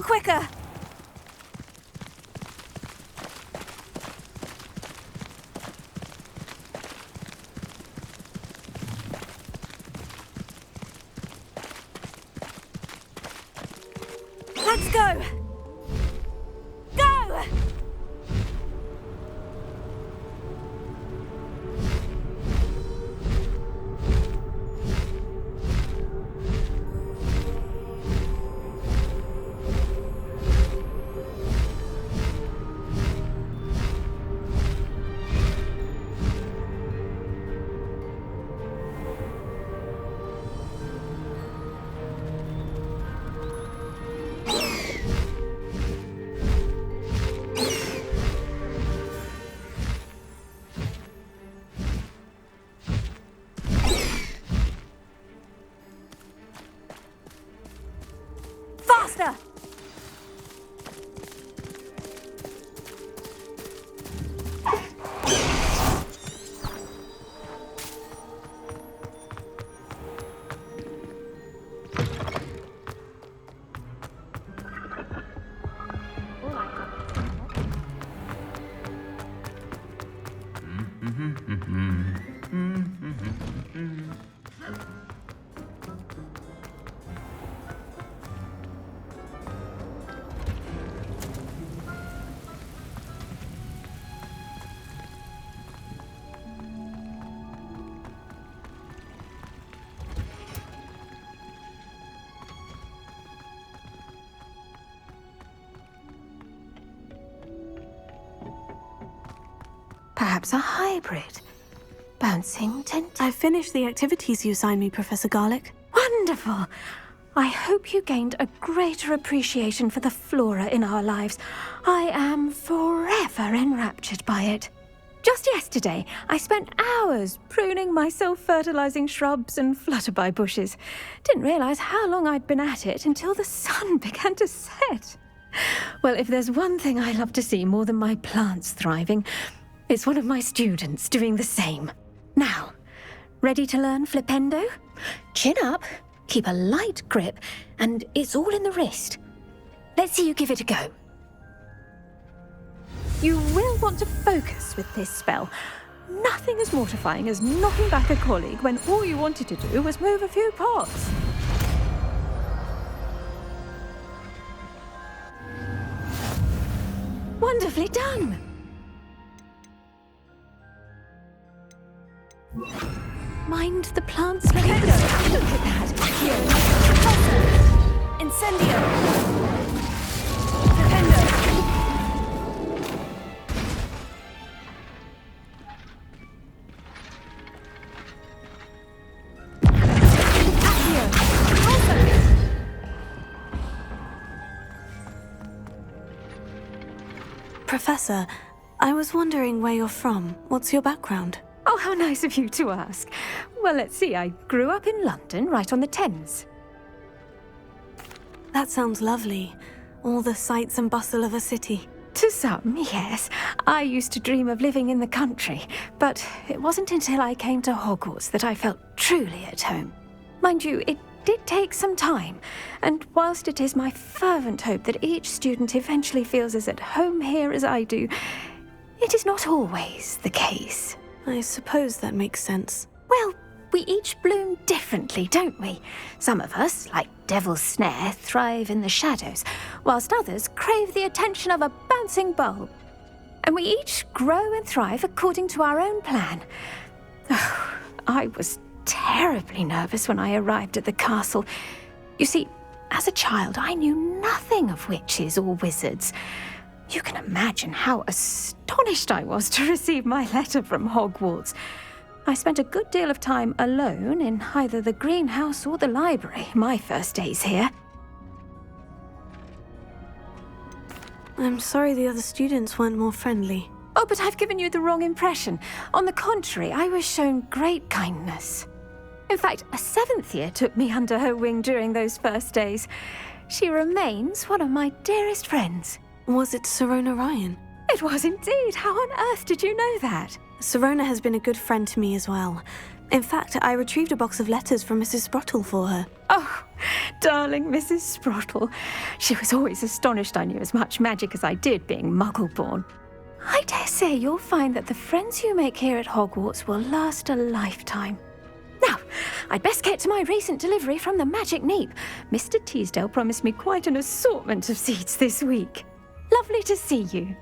little quicker! Let's go! Go! Faster! Perhaps a hybrid. Bouncing tent. I finished the activities you assigned me, Professor Garlick. Wonderful! I hope you gained a greater appreciation for the flora in our lives. I am forever enraptured by it. Just yesterday, I spent hours pruning my self-fertilizing shrubs and flutterby bushes. Didn't realize how long I'd been at it until the sun began to set. Well, if there's one thing I love to see more than my plants thriving, it's one of my students doing the same. Now, ready to learn flipendo? Chin up, keep a light grip, and it's all in the wrist. Let's see you give it a go. You will want to focus with this spell. Nothing as mortifying as knocking back a colleague when all you wanted to do was move a few pots. Wonderfully done! Mind the plants, flipendo. Look at that. Here. Incendio! Flipendo! Professor, I was wondering where you're from. What's your background? Oh, how nice of you to ask. Well, let's see. I grew up in London, right on the Thames. That sounds lovely. All the sights and bustle of a city. To some, yes. I used to dream of living in the country, but it wasn't until I came to Hogwarts that I felt truly at home. Mind you, it did take some time, and whilst it is my fervent hope that each student eventually feels as at home here as I do, it is not always the case. I suppose that makes sense. Well, we each bloom differently, don't we? Some of us, like Devil's Snare, thrive in the shadows, whilst others crave the attention of a bouncing bulb. And we each grow and thrive according to our own plan. Oh, I was terribly nervous when I arrived at the castle. You see, as a child, I knew nothing of witches or wizards. You can imagine how astonished I was to receive my letter from Hogwarts. I spent a good deal of time alone in either the greenhouse or the library my first days here. I'm sorry the other students weren't more friendly. Oh, but I've given you the wrong impression. On the contrary, I was shown great kindness. In fact, a 7th year took me under her wing during those first days. She remains one of my dearest friends. Was it Sirona Ryan? It was indeed. How on earth did you know that? Sirona has been a good friend to me as well. In fact, I retrieved a box of letters from Mrs. Sprottle for her. Oh, darling Mrs. Sprottle. She was always astonished I knew as much magic as I did, being Muggle-born. I dare say you'll find that the friends you make here at Hogwarts will last a lifetime. Now, I'd best get to my recent delivery from the Magic Neep. Mr. Teasdale promised me quite an assortment of seeds this week. Lovely to see you.